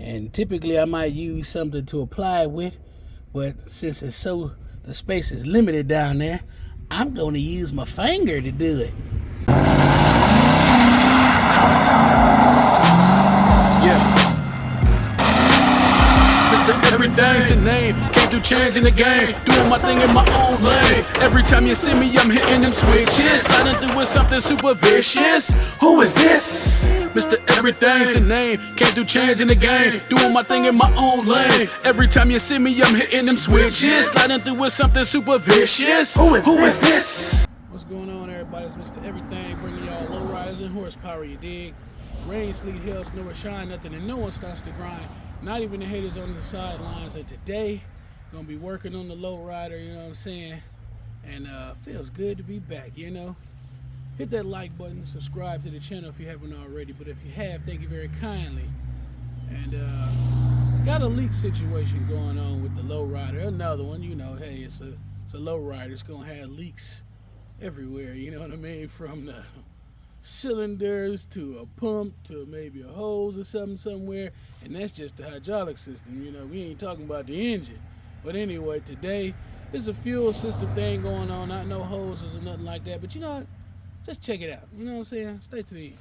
And typically I might use something to apply it with, but since the space is limited down there, I'm going to use my finger to do it. Yeah. Mr. Everything's the name. Came through changing the game, doing my thing in my own lane. Every time you see me, I'm hitting them switches, sliding through with something super vicious. Who is this? Mr. Everything's the name. Came through changing the game, doing my thing in my own lane. Every time you see me, I'm hitting them switches, sliding through with something super vicious. Who is this? What's going on, everybody? It's Mr. Everything, bringing y'all low riders and horsepower, you dig? Rain, sleet, hail, snow, or shine, nothing and no one stops the grind. Not even the haters on the sidelines. And today, gonna be working on the Lowrider, you know what I'm saying? And feels good to be back, you know? Hit that like button, subscribe to the channel if you haven't already. But if you have, thank you very kindly. And got a leak situation going on with the Lowrider. Another one, you know, hey, it's a Lowrider. It's gonna have leaks everywhere, you know what I mean? From the cylinders to a pump to maybe a hose or something somewhere, and that's just the hydraulic system, you know. We ain't talking about the engine. But anyway, today there's a fuel system thing going on, not no hoses or nothing like that, but you know what, just check it out, you know what I'm saying? Stay to the end.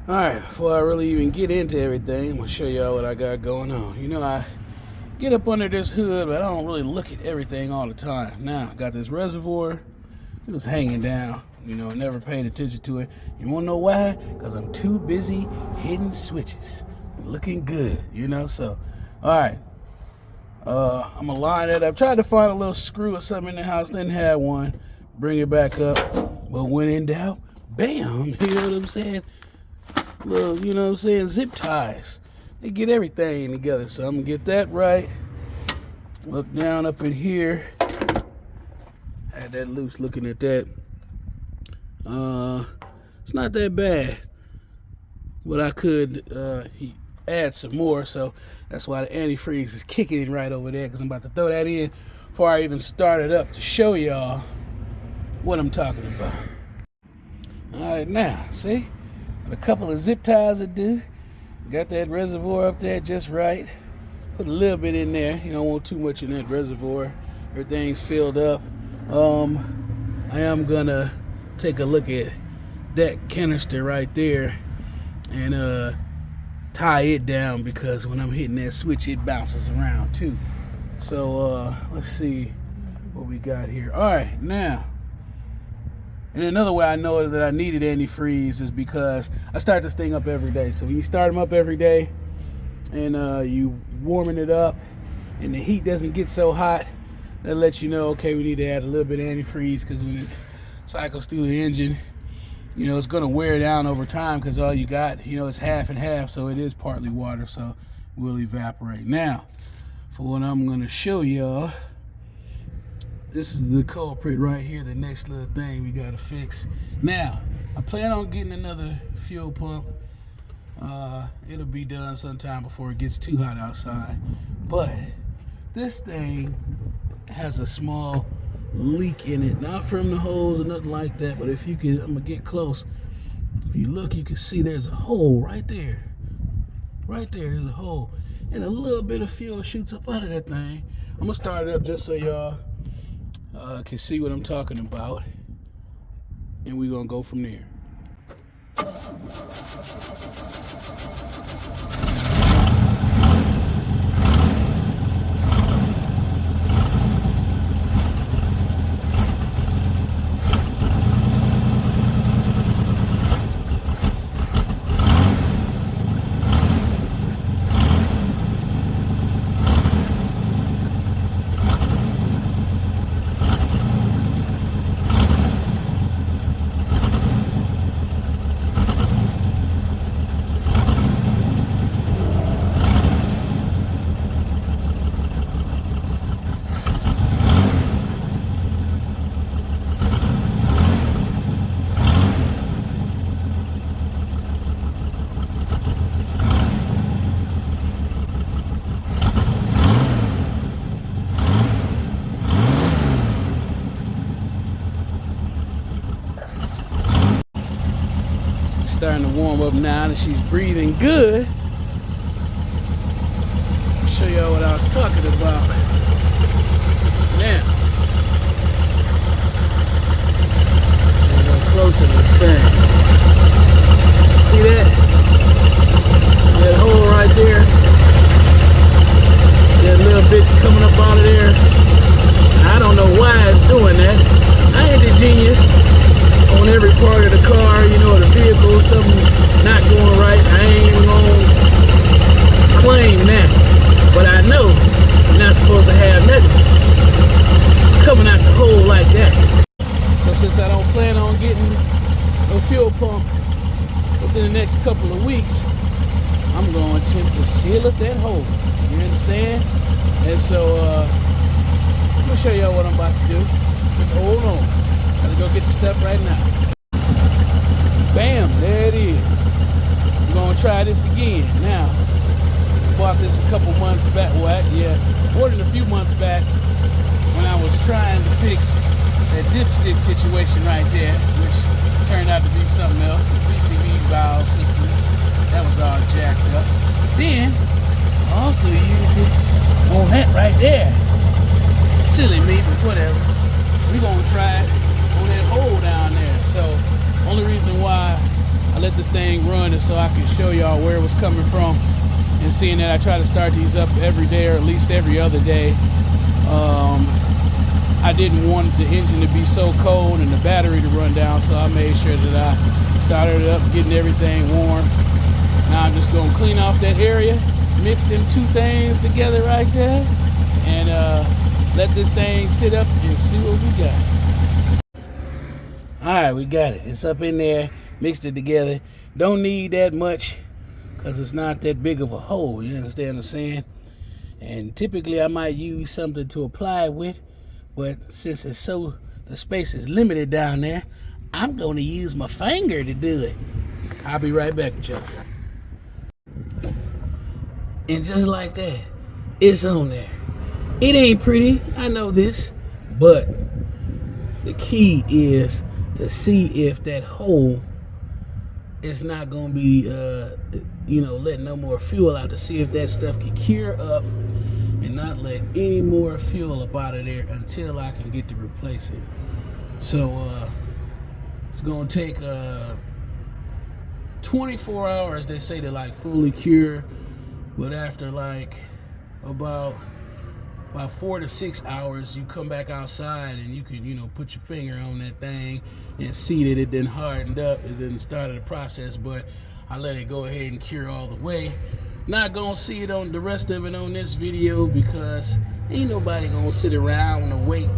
All right, before I really even get into everything, I'm gonna show y'all what I got going on. You know, I get up under this hood, but I don't really look at everything all the time. Now I got this reservoir, it was hanging down. You know, never paid attention to it. You wanna know why? Because I'm too busy hitting switches. Looking good, you know, so. All right, I'm gonna line it up. Tried to find a little screw or something in the house, didn't have one. Bring it back up, but when in doubt, bam, you know what I'm saying? Little, you know what I'm saying, zip ties. They get everything together, so I'm gonna get that right. Look down up in here. Had that loose looking at that. It's not that bad, but I could add some more, so that's why the antifreeze is kicking in right over there, because I'm about to throw that in before I even start it up to show y'all what I'm talking about. All right, now, see? A couple of zip ties to do. Got that reservoir up there just right. Put a little bit in there. You don't want too much in that reservoir. Everything's filled up. I am gonna take a look at that canister right there and tie it down, because when I'm hitting that switch it bounces around too. So let's see what we got here. All right, now, and another way I know that I needed antifreeze is because I start this thing up every day. So when you start them up every day and you warming it up and the heat doesn't get so hot, that lets you know, okay, we need to add a little bit of antifreeze, because when it cycles through the engine, you know, it's going to wear down over time, because all you got, you know, it's half and half, so it is partly water, so it will evaporate. Now, for what I'm going to show y'all, this is the culprit right here, the next little thing we got to fix. Now, I plan on getting another fuel pump. It'll be done sometime before it gets too hot outside, but this thing has a small leak in it, not from the hose or nothing like that, but if you can, I'm gonna get close. If you look, you can see there's a hole right there. Right there, there's a hole, and a little bit of fuel shoots up out of that thing. I'm gonna start it up just so y'all can see what I'm talking about, and we're gonna go from there. Starting to warm up now, and she's breathing good. to seal up that hole. You understand? And so I'm gonna show y'all what I'm about to do. Just hold on. Gotta go get the stuff right now. Bam, there it is. We're gonna try this again. Now, bought this a couple months back. Ordered a few months back when I was trying to fix that dipstick situation right there, which turned out to be something else. The PCV valve system, that was all jacked up. Then, I also used it on that right there. Silly me, but whatever. We're gonna try it on that hole down there. So, only reason why I let this thing run is so I can show y'all where it was coming from. And seeing that I try to start these up every day or at least every other day, I didn't want the engine to be so cold and the battery to run down, so I made sure that I started it up, getting everything warm. Now I'm just gonna clean off that area, mix them two things together right there, and let this thing sit up and see what we got. All right, we got it. It's up in there, mixed it together. Don't need that much because it's not that big of a hole, you understand what I'm saying? And typically I might use something to apply it with, but since the space is limited down there, I'm gonna use my finger to do it. I'll be right back with y'all. And just like that, it's on there. It ain't pretty, I know this, but the key is to see if that hole is not gonna be, letting no more fuel out, to see if that stuff can cure up and not let any more fuel up out of there until I can get to replace it. So it's gonna take 24 hours, they say, to like fully cure, but after like about 4 to 6 hours, you come back outside and you can, put your finger on that thing and see that it didn't hardened up, it didn't start the process. But I let it go ahead and cure all the way. Not gonna see it on the rest of it on this video because ain't nobody gonna sit around and wait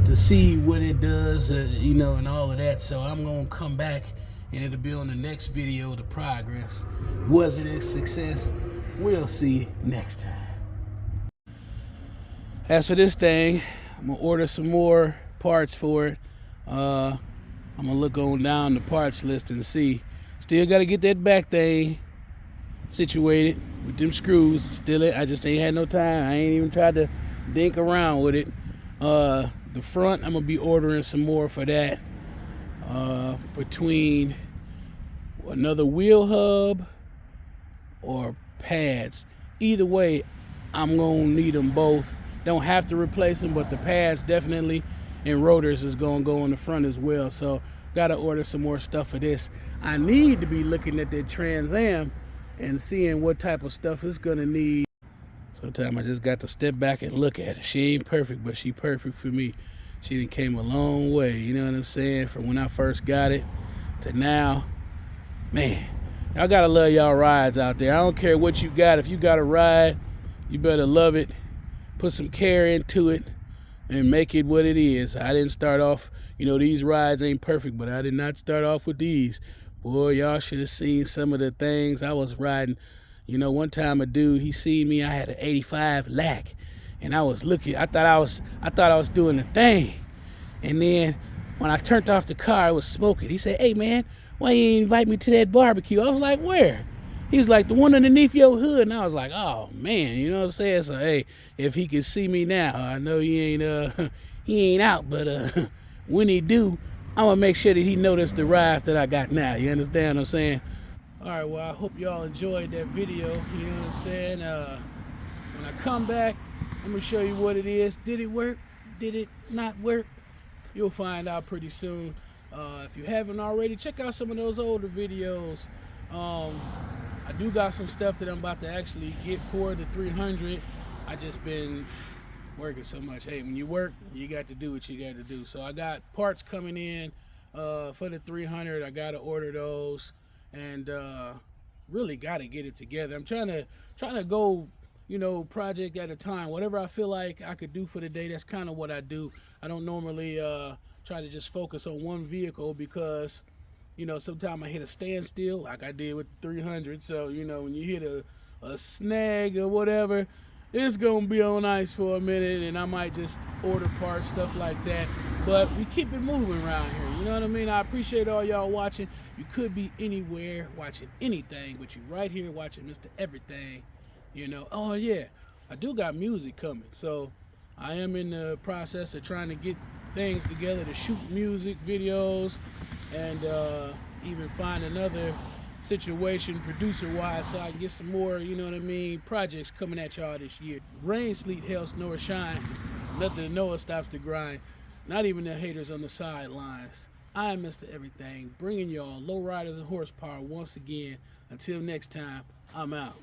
to see what it does, and all of that. So I'm gonna come back and it'll be on the next video, the progress. Was it a success? We'll see next time. As for this thing, I'm gonna order some more parts for it. I'm gonna look on down the parts list and see. Still gotta get that back thing situated with them screws. I just ain't had no time. I ain't even tried to dink around with it. The front, I'm gonna be ordering some more for that. Between another wheel hub or pads. Either way, I'm gonna need them both. Don't have to replace them, but the pads definitely, and rotors is gonna go on the front as well. So gotta order some more stuff for this. I need to be looking at that Trans Am and seeing what type of stuff it's gonna need. Sometimes I just got to step back and look at it. She ain't perfect, but she perfect for me. She done came a long way, you know what I'm saying? From when I first got it to now. Man, y'all gotta love y'all rides out there. I don't care what you got. If you got a ride, you better love it. Put some care into it and make it what it is. I didn't start off, these rides ain't perfect, but I did not start off with these. Boy, y'all should have seen some of the things I was riding. One time a dude, he seen me, I had an 85 lack, and I was looking, I thought I was doing the thing. And then when I turned off the car, it was smoking. He said, "Hey man, why you ain't invite me to that barbecue?" I was like, "Where?" He was like, "The one underneath your hood." And I was like, "Oh man," you know what I'm saying? So hey, if he can see me now, I know he ain't out, but when he do, I'm gonna make sure that he noticed the rides that I got now. You understand what I'm saying? All right, well, I hope y'all enjoyed that video. You know what I'm saying? When I come back, I'm gonna show you what it is. Did it work? Did it not work? You'll find out pretty soon. If you haven't already, check out some of those older videos. I do got some stuff that I'm about to actually get for the 300. I just been working so much. Hey, when you work, you got to do what you got to do. So I got parts coming in for the 300. I got to order those, and really got to get it together. I'm trying to go, project at a time. Whatever I feel like I could do for the day, that's kind of what I do. I don't normally try to just focus on one vehicle because sometimes I hit a standstill like I did with the 300. So when you hit a snag or whatever, it's gonna be on ice for a minute, and I might just order parts, stuff like that. But we keep it moving around here. You know what I mean? I appreciate all y'all watching. You could be anywhere watching anything, but you right here watching Mr. Everything. You know. Oh yeah, I do got music coming, so I am in the process of trying to get things together to shoot music videos, and even find another situation producer-wise so I can get some more, you know what I mean, projects coming at y'all this year. Rain, sleet, hail, snow, or shine, nothing to know it stops the grind. Not even the haters on the sidelines. I am Mr. Everything, bringing y'all low riders and horsepower once again. Until next time, I'm out.